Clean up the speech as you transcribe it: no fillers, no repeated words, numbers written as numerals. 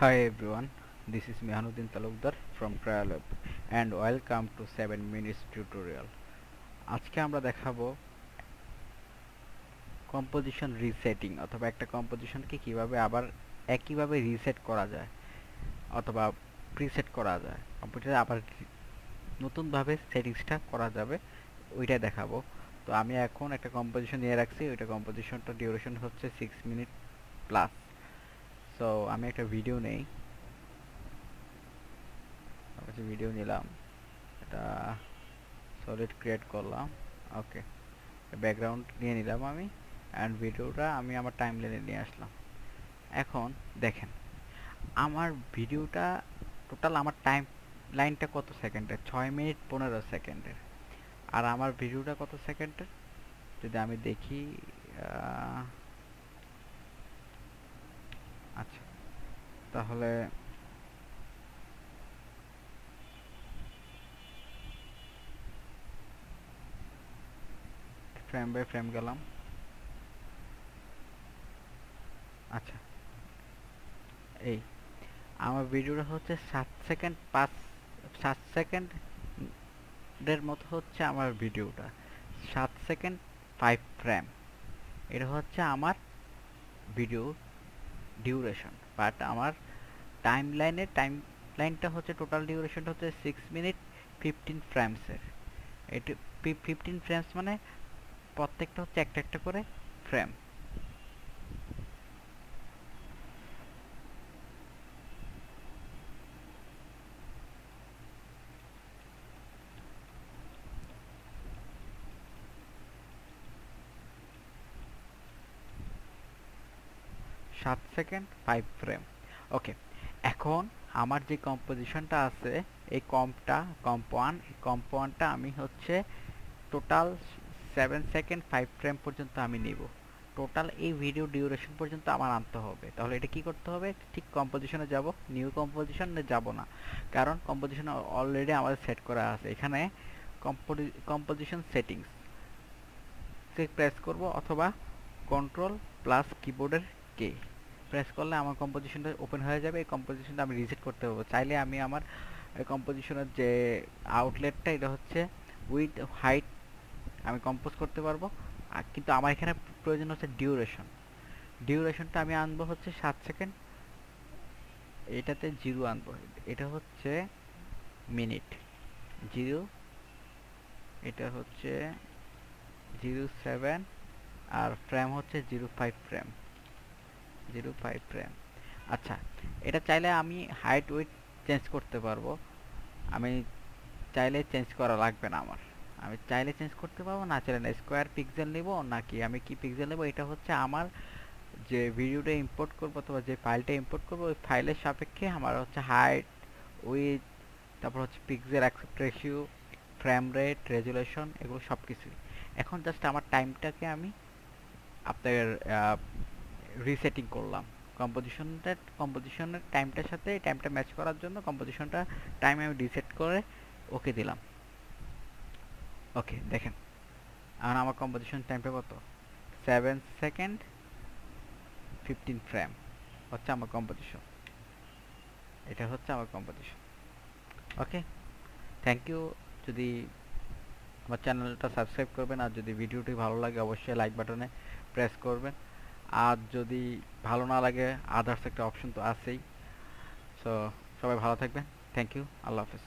Hi everyone, this is Mehan Uddin Talukder from Trial and welcome to 7 minutes tutorial. আজকে আমরা দেখাবো composition resetting অথবা একটা কম্পোজিশনকে কিভাবে আবার একইভাবে রিসেট করা যায় অথবা প্রিসেট করা যায়। কম্পিউটারে আবার নতুনভাবে সেটিংসটা করা যাবে ওইটা দেখাবো। তো আমি এখন একটা কম্পোজিশন নিয়ে রাখছি, ওইটা কম্পোজিশনটা ডিউরেশন হচ্ছে 6 মিনিট প্লাস। সো আমি একটা ভিডিও নেই, ভিডিও নিলাম, এটা সলিড ক্রিয়েট করলাম। ওকে, ব্যাকগ্রাউন্ড নিয়ে নিলাম আমি অ্যান্ড ভিডিওটা আমি আমার টাইম লাইনে নিয়ে আসলাম। এখন দেখেন আমার ভিডিওটা টোটাল আমার টাইম লাইনটা কত সেকেন্ডের, 6 মিনিট 15 সেকেন্ডের। আর আমার ভিডিওটা কত সেকেন্ডের যদি আমি দেখি, আচ্ছা তাহলে ফ্রেম বাই ফ্রেম গেলাম। আচ্ছা, এই আমার ভিডিওটা হচ্ছে 7 সেকেন্ড 7 সেকেন্ডের মতো হচ্ছে আমার ভিডিওটা, 7 সেকেন্ড 5 ফ্রেম। এটা হচ্ছে আমার ভিডিও ডিউরেশন, বাট আমার টাইম লাইনটা হচ্ছে টোটাল ডিউরেশনটা হচ্ছে 6 মিনিট 15 ফ্রেমসের। এটা 15 ফ্রেমস মানে প্রত্যেকটা হচ্ছে একটা একটা করে ফ্রেম। 7 second 5 frame. ওকে, এখন আমার যে কম্পোজিশনটা আছে এই কম্প ওয়ানটা আমি হচ্ছে টোটাল 7 সেকেন্ড 5 ফ্রেম পর্যন্ত আমি নিব। টোটাল এই ভিডিও ডিউরেশন পর্যন্ত আমার আনতে হবে। তাহলে এটা কি করতে হবে, ঠিক কম্পোজিশনে যাব, নিউ কম্পোজিশনে যাব না, কারণ কম্পোজিশন অলরেডি আমাদের সেট করা আছে। এখানে কম্পোজিশন সেটিংস প্রেস করব অথবা কন্ট্রোল প্লাস কিবোর্ডের কে প্রেস করলে আমার কম্পোজিশনটা ওপেন হয়ে যাবে। এই কম্পোজিশনটা আমি রিসেট করতে পারবো। চাইলে আমি আমার কম্পোজিশনের যে আউটলেটটা এটা হচ্ছে উইথ হাইট আমি কম্পোজ করতে পারবো। কিন্তু আমার এখানে প্রয়োজন হচ্ছে ডিউরেশনটা আমি আনবো হচ্ছে 7 সেকেন্ড, এটাতে জিরো আনবো, এটা হচ্ছে মিনিট জিরো, এটা হচ্ছে 07, আর ফ্রেম হচ্ছে 05 ফ্রেম। আচ্ছা, এটা চাইলে আমি হাইট উইথ চেঞ্জ করতে পারবো। আমি চাইলে চেঞ্জ করা লাগবে না আমার, আমি চাইলে চেঞ্জ করতে পারবো, না চাইলে না। স্কোয়ার পিক্সেল নেব নাকি আমি কি পিক্সেল নেব, এটা হচ্ছে আমার যে ভিডিওটা ইম্পোর্ট করবো অথবা যে ফাইলটা ইম্পোর্ট করবো ওই ফাইলের সাপেক্ষে আমার হচ্ছে হাইট উইথ, তারপর হচ্ছে pixel aspect ratio, frame rate, resolution, এগুলো সব কিছুই। এখন জাস্ট আমার টাইমটাকে আমি আপনার রিসেটিং করলাম। কম্পোজিশনের টাইমটার সাথে টাইমটা ম্যাচ করার জন্য কম্পোজিশনটা টাইম আমি রিসেট করে ওকে দিলাম। ওকে দেখেন এখন আমার কম্পোজিশন টাইমটা কত, 7 সেকেন্ড 15 ফ্রেম হচ্ছে আমার কম্পোজিশন। এটা হচ্ছে আমার কম্পোজিশন। Okay, thank you. যদি আমার চ্যানেলটা সাবস্ক্রাইব করবেন, আর যদি ভিডিওটি ভালো লাগে অবশ্যই লাইক বাটনে প্রেস করবেন। আর যদি ভালো না লাগে আদার্স একটা অপশন তো আছেই। সো সবাই ভালো থাকবেন, থ্যাংক ইউ, আল্লাহ হাফেজ।